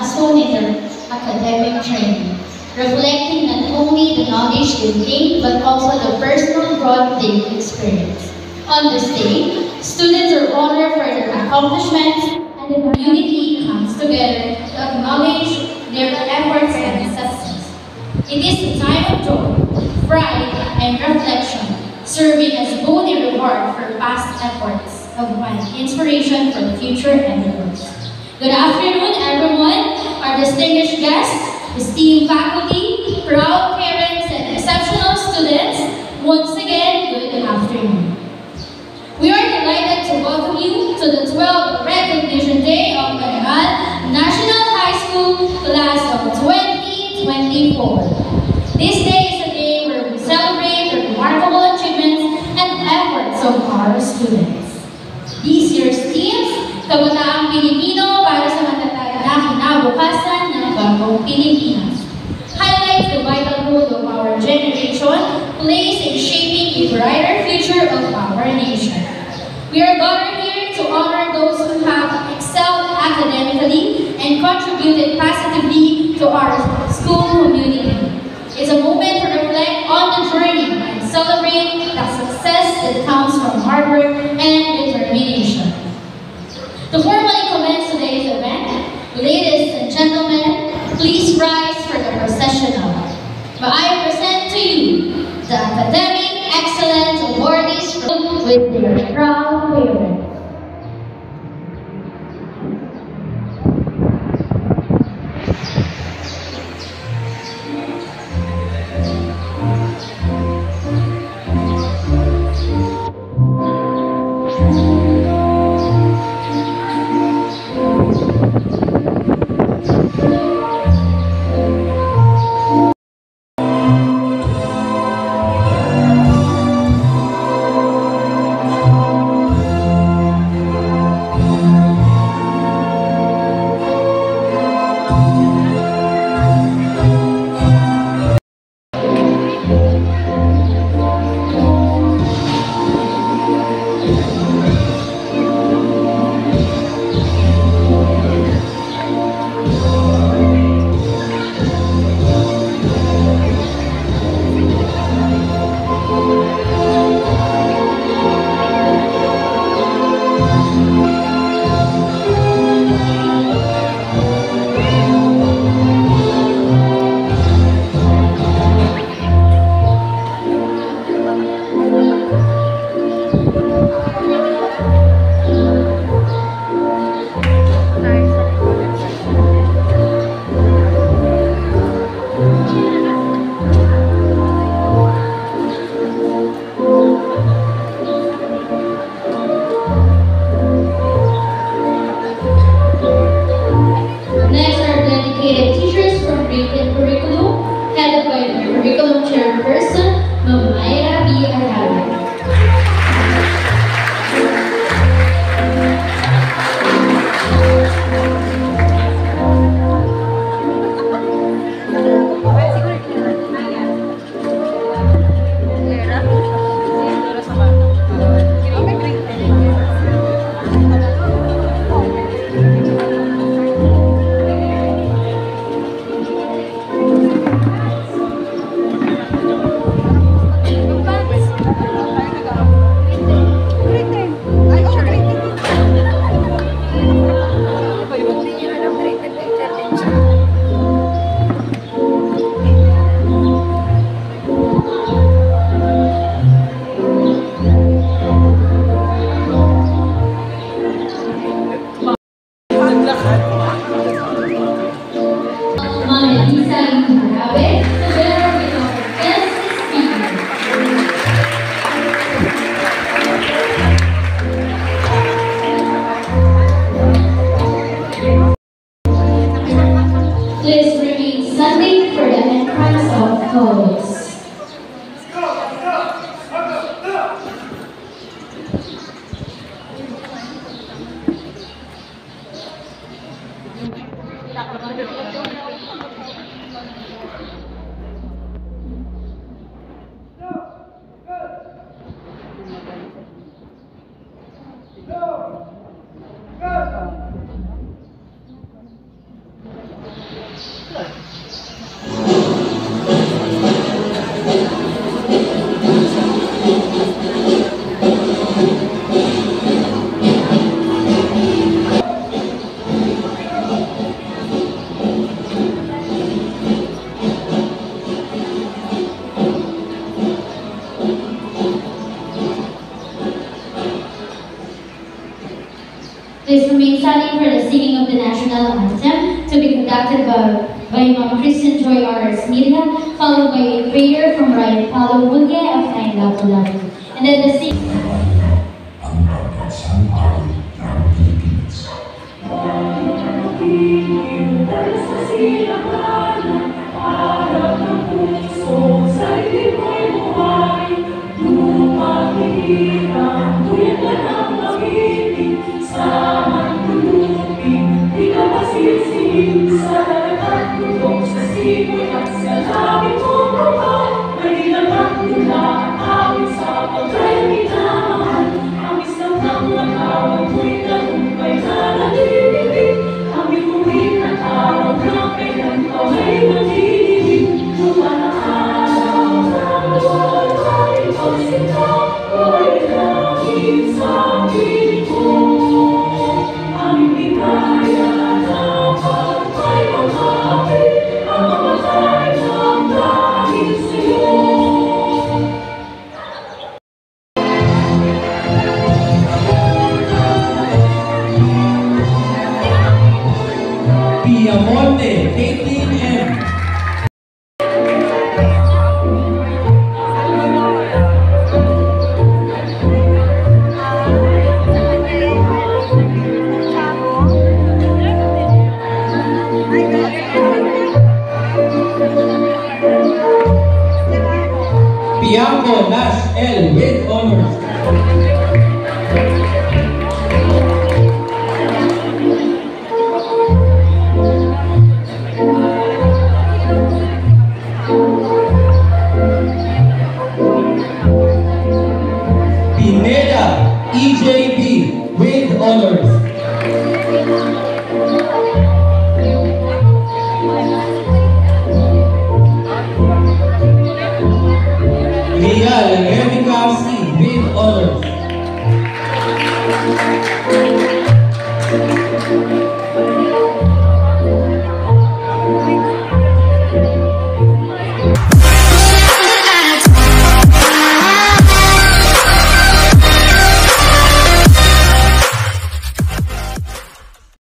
milestone in their academic journey, reflecting not only the knowledge they gained but also the personal growth they experience. On this day, students are honored for their accomplishments and the community comes together to acknowledge their efforts and success. It is a time of joy, pride, and reflection, serving as both a reward for past efforts and inspiration for future endeavors. Good afternoon, everyone, our distinguished guests, esteemed faculty, proud parents, and exceptional students. Once again, good afternoon. We are delighted to welcome you to the 12th Recognition Day of Banahaal National High School Class of 2024. This day is a day where we celebrate the remarkable achievements and efforts of our students. This year's themes, Kabataang Pilipino para sa matatag na kinabukasan ng bagong Pilipinas, highlights the vital role of our generation plays in shaping a brighter future of our nation. We are gathered here to honor those who have excelled academically and contributed positively to our school community. It's a moment to reflect on the journey and celebrate the success that comes from hard work and determination. To formally commence today's event, ladies and gentlemen, please rise for the processional. May I present to you the Academic Excellence Awardees with their proud parents. Please remain standing for the singing of the national anthem to be conducted by Ma'am Christian Joy R.S. Media, followed by a prayer from Ryan Paulo Bunge of Nine Lapu-Lapu. And then the sing. Ang pagkansang awit ng Pilipinas. Sa silanganan, harap ng puso, sa'y lipo'y buhay. Lumapihirang, tuyan ang pag-ibig, sa mandulupin, di ka masisihin, sa lahat tutok sa simoy at sa langit mo kapal, may nilagang tula at awit sa pagkay minamahal. Ang isang ng lakawan mo'y tagumpay na nalilibig, ang bituin at araw na kailan ka may magiging. Lupa na araw na walay pagsita, ko'y langit sa akin ko. Aming bigaya na pagpay maghabi, ang mamatay ng dahil sa'yo. Piamonte, Caitlin M. Bianco Nash L. with honors. Pineda EJB with honors. Leal Erika C. with honors.